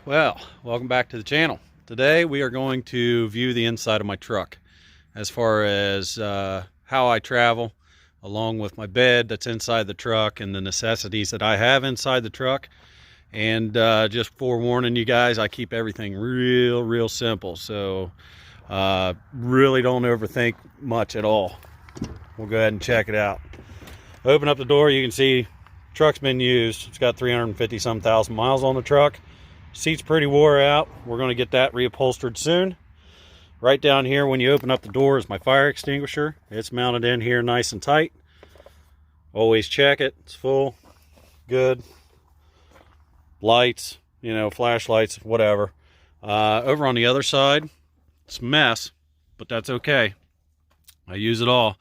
Well, welcome back to the channel. Today we are going to view the inside of my truck as far as how I travel, along with my bed that's inside the truck and the necessities that I have inside the truck. And just forewarning you guys, I keep everything real simple, so really don't overthink much at all. We'll go ahead and check it out. Open up the door, you can see truck's been used. It's got 350 some thousand miles on the truck. Seat's pretty wore out. We're going to get that reupholstered soon. Right down here when you open up the door is my fire extinguisher. It's mounted in here nice and tight. Always check it. It's full. Good. Lights, you know, flashlights, whatever. Over on the other side, it's a mess, but that's okay. I use it all.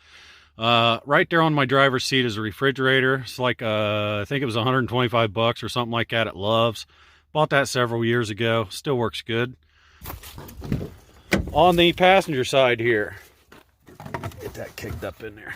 Right there on my driver's seat is a refrigerator. It's like, I think it was 125 bucks or something like that at Love's. Bought that several years ago. Still works good. On the passenger side here, get that kicked up in there.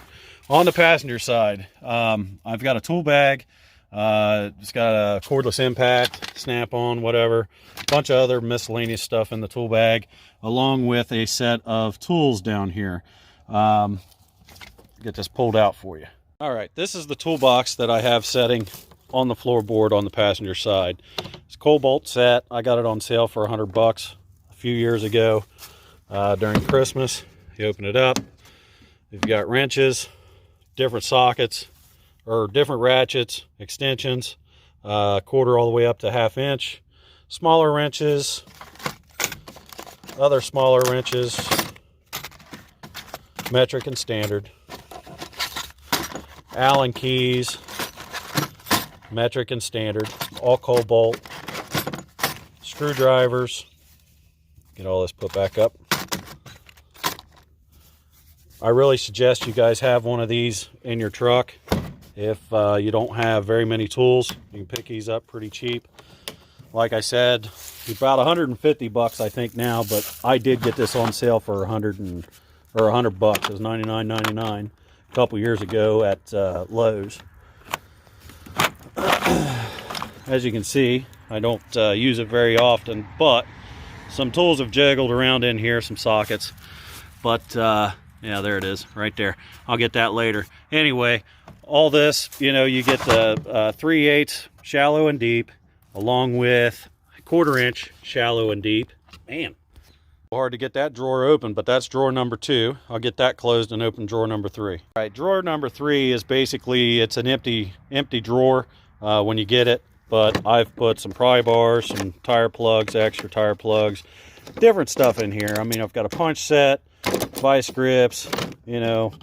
On the passenger side, I've got a tool bag. It's got a cordless impact, snap-on, whatever. A bunch of other miscellaneous stuff in the tool bag, along with a set of tools down here. Get this pulled out for you. All right, this is the toolbox that I have setting on the floorboard on the passenger side. It's a Cobalt set. I got it on sale for 100 bucks a few years ago during Christmas. You open it up. You've got wrenches, different sockets, or different ratchets, extensions, quarter all the way up to 1/2 inch, smaller wrenches, other smaller wrenches, metric and standard, Allen keys, metric and standard, all Cobalt, screwdrivers. Get all this put back up. I really suggest you guys have one of these in your truck. If you don't have very many tools, you can pick these up pretty cheap. Like I said, about 150 bucks I think now, but I did get this on sale for 100 bucks. It was $99.99 a couple years ago at Lowe's. As you can see, I don't use it very often, but some tools have jiggled around in here, some sockets. But yeah, there it is right there. I'll get that later. Anyway, all this, you know, you get the 3/8 shallow and deep, along with 1/4 inch shallow and deep. Man, hard to get that drawer open, but that's drawer number 2. I'll get that closed and open drawer number 3. All right, drawer number 3 is basically, it's an empty drawer when you get it, but I've put some pry bars, some tire plugs, extra tire plugs, different stuff in here. I mean, I've got a punch set, vice grips, you know,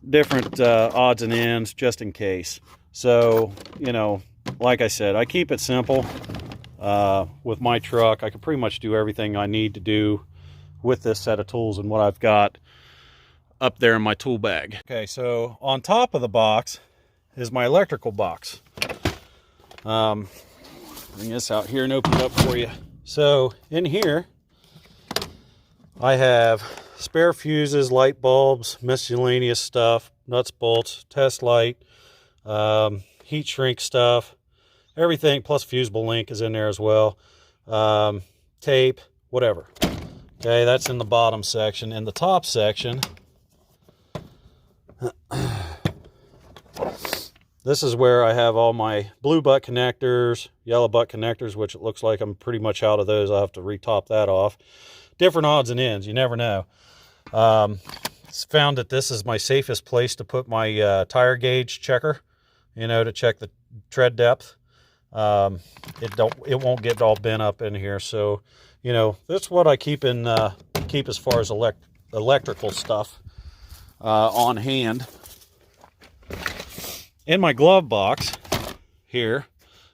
different odds and ends just in case. So, you know, like I said, I keep it simple. With my truck, I can pretty much do everything I need to do with this set of tools and what I've got up there in my tool bag. Okay, so on top of the box is my electrical box. Bring this out here and open it up for you. So in here, I have spare fuses, light bulbs, miscellaneous stuff, nuts, bolts, test light, heat shrink stuff, everything, plus fusible link is in there as well. Tape, whatever. Okay, that's in the bottom section. In the top section, this is where I have all my blue butt connectors, yellow butt connectors, which it looks like I'm pretty much out of those. I'll have to retop that off. Different odds and ends, you never know. Found that this is my safest place to put my tire gauge checker, you know, to check the tread depth. It won't get all bent up in here. So, you know, that's what I keep in keep as far as electrical stuff on hand. In my glove box here,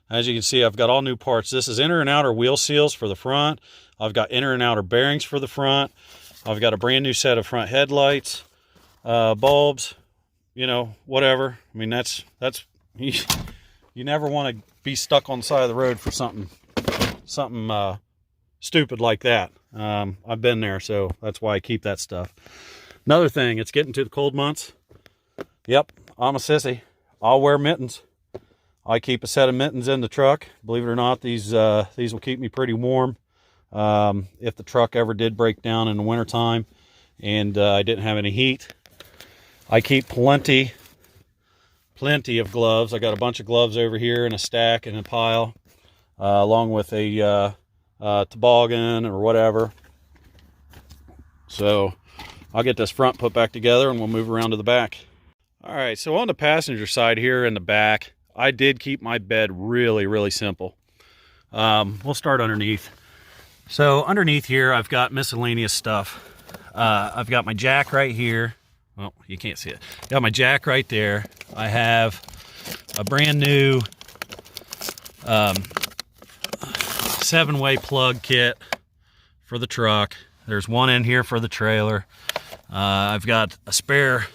as you can see, I've got all new parts. This is inner and outer wheel seals for the front. I've got inner and outer bearings for the front. I've got a brand new set of front headlights, bulbs, you know, whatever. I mean, that's you never want to be stuck on the side of the road for something stupid like that. I've been there, so that's why I keep that stuff. Another thing, it's getting to the cold months. Yep, I'm a sissy. I'll wear mittens. I keep a set of mittens in the truck. Believe it or not, these will keep me pretty warm. If the truck ever did break down in the wintertime and I didn't have any heat. I keep plenty of gloves. I got a bunch of gloves over here in a stack and a pile, along with a toboggan or whatever. So I'll get this front put back together and we'll move around to the back. All right, so on the passenger side here in the back, I did keep my bed really simple. We'll start underneath. So underneath here, I've got miscellaneous stuff. I've got my jack right here. Well, you can't see it. Got my jack right there. I have a brand new 7-way plug kit for the truck. There's one in here for the trailer. I've got a spare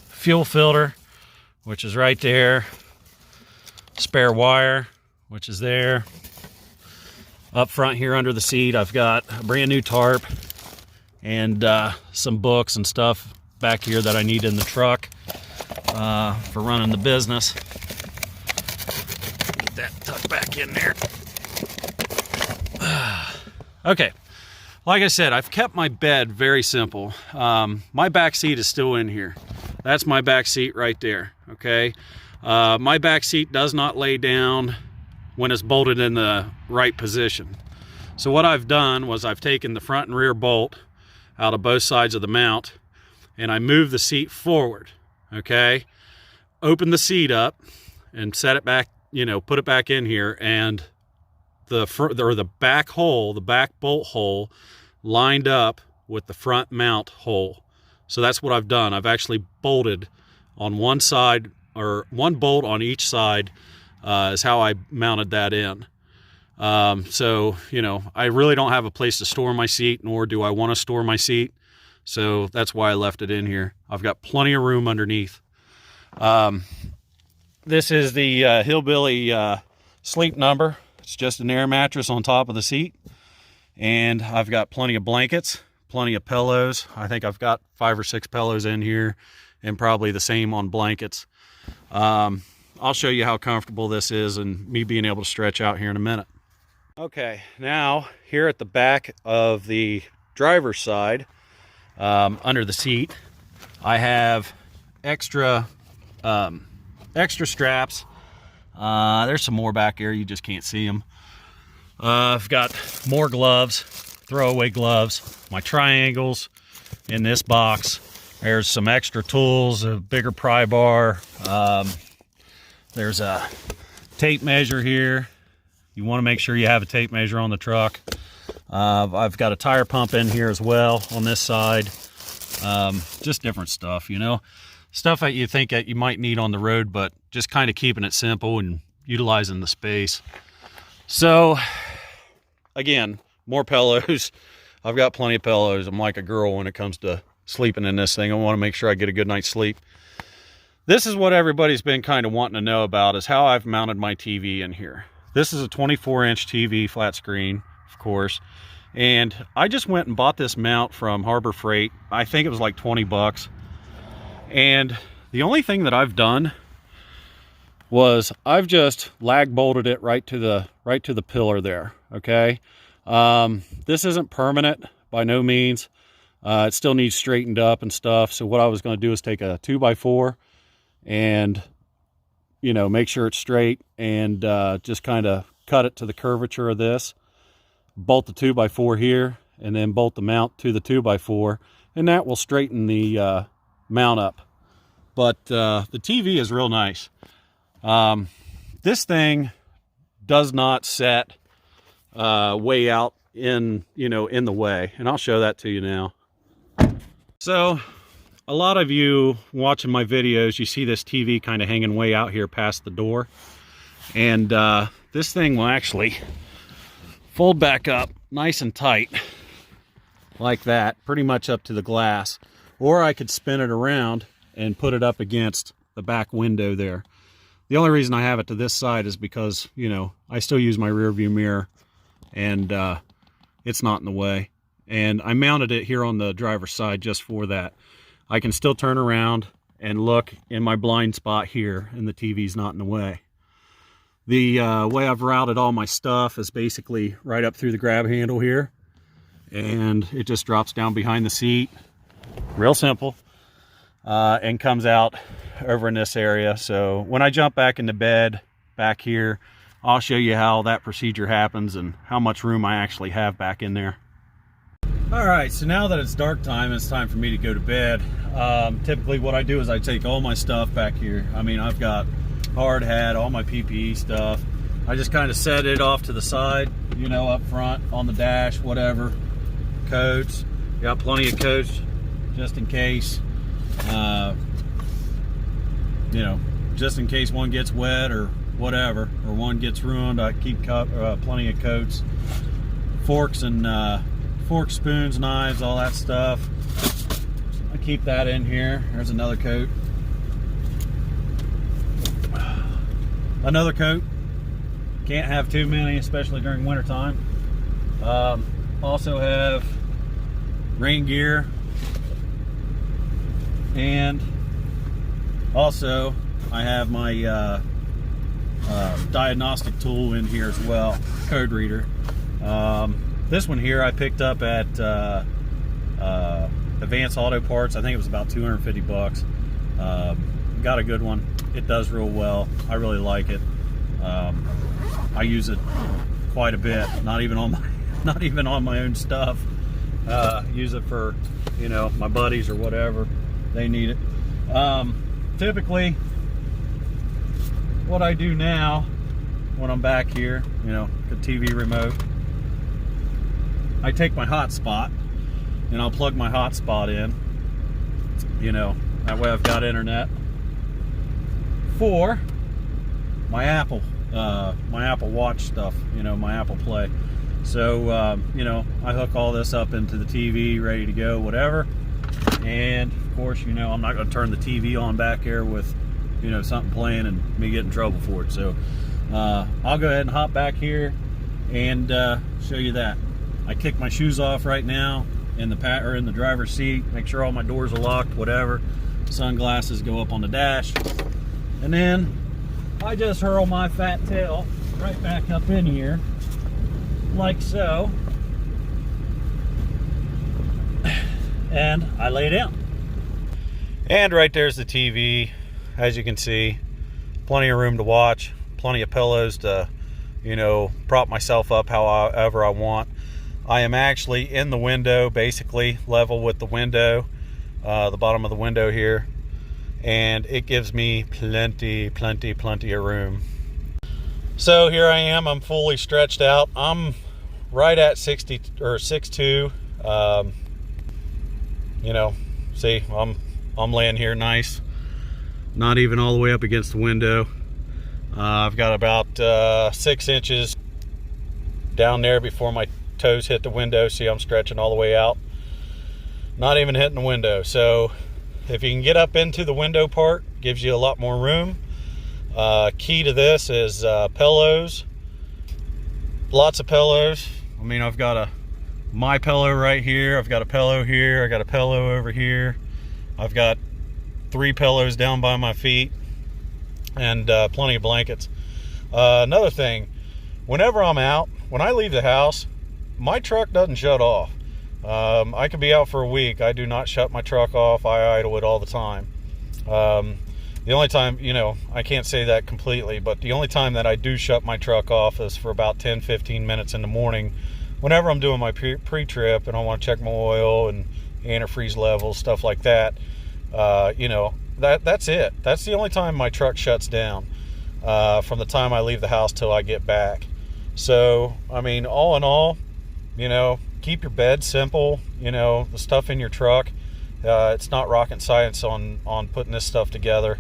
fuel filter, which is right there. Spare wire, which is there. Up front here under the seat, I've got a brand new tarp and some books and stuff back here that I need in the truck for running the business. Get that tucked back in there. Okay, like I said, I've kept my bed very simple. My back seat is still in here. That's my back seat right there, okay? My back seat does not lay down when it's bolted in the right position. So what I've done was I've taken the front and rear bolt out of both sides of the mount and I move the seat forward, okay? Open the seat up and set it back, you know, put it back in here, and the back hole, the back bolt hole lined up with the front mount hole. So that's what I've done. I've actually bolted on one side, or one bolt on each side is how I mounted that in. So, you know, I really don't have a place to store my seat, nor do I want to store my seat. So that's why I left it in here. I've got plenty of room underneath. This is the Hillbilly Sleep Number. It's just an air mattress on top of the seat. And I've got plenty of blankets, plenty of pillows. I think I've got 5 or 6 pillows in here, and probably the same on blankets. I'll show you how comfortable this is and me being able to stretch out here in a minute. Okay, now here at the back of the driver's side, under the seat, I have extra straps. There's some more back here, you just can't see them. I've got more gloves, throwaway gloves, my triangles in this box. There's some extra tools, a bigger pry bar. There's a tape measure here. You want to make sure you have a tape measure on the truck. I've got a tire pump in here as well on this side. Just different stuff, you know. Stuff that you think that you might need on the road, but just kind of keeping it simple and utilizing the space. So, again, more pillows. I've got plenty of pillows. I'm like a girl when it comes to sleeping in this thing. I want to make sure I get a good night's sleep. This is what everybody's been kind of wanting to know about, is how I've mounted my TV in here. This is a 24-inch TV, flat screen, of course. And I just went and bought this mount from Harbor Freight. I think it was like 20 bucks. And the only thing that I've done was I've just lag bolted it right to the pillar there, okay? This isn't permanent by no means. It still needs straightened up and stuff. So what I was going to do is take a 2x4 and, you know, make sure it's straight, and just kind of cut it to the curvature of this. Bolt the 2x4 here, and then bolt the mount to the 2x4, and that will straighten the mount up. But the TV is real nice. This thing does not set way out in the way, and I'll show that to you now. So a lot of you watching my videos, you see this TV kind of hanging way out here past the door, and this thing will actually fold back up nice and tight like that, pretty much up to the glass. Or I could spin it around and put it up against the back window there. The only reason I have it to this side is because, you know, I still use my rear view mirror, and it's not in the way. And I mounted it here on the driver's side just for that. I can still turn around and look in my blind spot here, and the TV's not in the way. The way I've routed all my stuff is basically right up through the grab handle here, and it just drops down behind the seat, real simple, and comes out over in this area. So when I jump back into bed back here, I'll show you how that procedure happens and how much room I actually have back in there. All right, so now that it's dark time, it's time for me to go to bed. Typically what I do is I take all my stuff back here. I mean, I've got hard hat, all my PPE stuff. I just kind of set it off to the side, you know, up front on the dash, whatever. Coats, got plenty of coats just in case, you know, just in case one gets wet or whatever, or one gets ruined. I keep plenty of coats, forks and forks, spoons, knives, all that stuff. I keep that in here. There's another coat. Another coat. Can't have too many, especially during winter time. Also have rain gear, and also I have my Diagnostic Tool in here as well, code reader. This one here I picked up at Advanced Auto Parts. I think it was about 250 bucks. Got a good one. It does real well. I really like it. I use it quite a bit. Not even on my own stuff. Use it for, you know, my buddies or whatever. They need it. Typically, what I do now when I'm back here, you know, the TV remote, I take my hotspot and I'll plug my hotspot in. You know, that way I've got internet for my Apple Watch stuff, you know, my Apple Play. So, you know, I hook all this up into the TV, ready to go, whatever. And of course, you know, I'm not going to turn the TV on back here with, you know, something playing and me get in trouble for it. So, I'll go ahead and hop back here and show you that. I kick my shoes off right now in the driver's seat. Make sure all my doors are locked, whatever. Sunglasses go up on the dash, and then I just hurl my fat tail right back up in here, like so, and I lay down. And right there's the TV. As you can see, plenty of room to watch, plenty of pillows to, you know, prop myself up however I want. I am actually in the window, basically level with the window, the bottom of the window here, and it gives me plenty of room. So here I am, I'm fully stretched out. I'm right at 60 or 6'2". You know, see, I'm laying here nice, not even all the way up against the window. I've got about 6 inches down there before my toes hit the window. See, I'm stretching all the way out, not even hitting the window. So if you can get up into the window part, gives you a lot more room. Key to this is pillows, lots of pillows. I mean, I've got my pillow right here, I've got a pillow here, I got a pillow over here, I've got 3 pillows down by my feet, and plenty of blankets. Another thing, whenever I'm out, when I leave the house, my truck doesn't shut off. I could be out for a week. I do not shut my truck off. I idle it all the time. The only time, you know, I can't say that completely, but the only time that I do shut my truck off is for about 10-15 minutes in the morning, whenever I'm doing my pre-trip and I want to check my oil and antifreeze levels, stuff like that. You know, that's it. That's the only time my truck shuts down, from the time I leave the house till I get back. So, I mean, all in all, you know, keep your bed simple. You know, the stuff in your truck, it's not rocket science on putting this stuff together.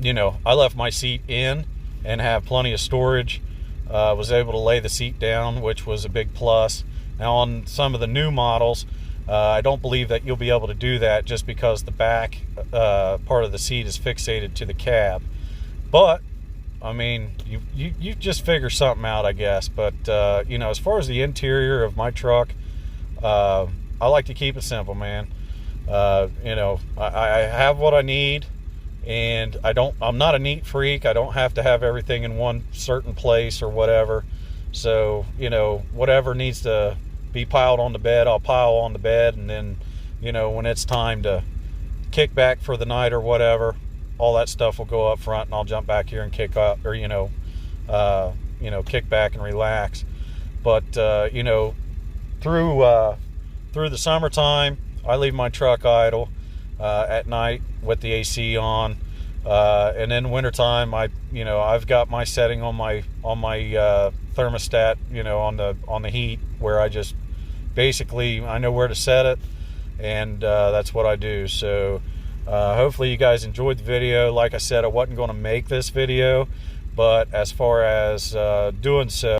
You know, I left my seat in and have plenty of storage. Was able to lay the seat down, which was a big plus. Now on some of the new models, I don't believe that you'll be able to do that, just because the back part of the seat is fixated to the cab. But I mean, you just figure something out, I guess. But you know, as far as the interior of my truck, I like to keep it simple, man. You know, I have what I need, and I'm not a neat freak. I don't have to have everything in one certain place or whatever. So, you know, whatever needs to be piled on the bed, I'll pile on the bed, and then, you know, when it's time to kick back for the night or whatever, all that stuff will go up front, and I'll jump back here and kick up, or kick back and relax. But you know, through the summertime, I leave my truck idle at night with the AC on, and then wintertime, I've got my setting on my thermostat, you know, on the heat, where I just basically, I know where to set it, and that's what I do. So hopefully you guys enjoyed the video. Like I said, I wasn't going to make this video, but as far as doing so,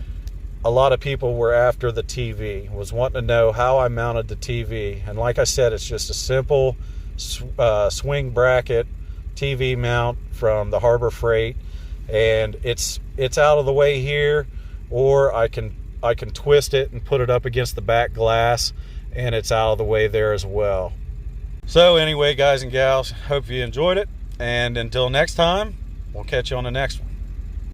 a lot of people were after the TV, was wanting to know how I mounted the TV. And like I said, it's just a simple swing bracket TV mount from the Harbor Freight, and it's out of the way here, or I can twist it and put it up against the back glass, and it's out of the way there as well. So anyway, guys and gals, hope you enjoyed it, and until next time, we'll catch you on the next one.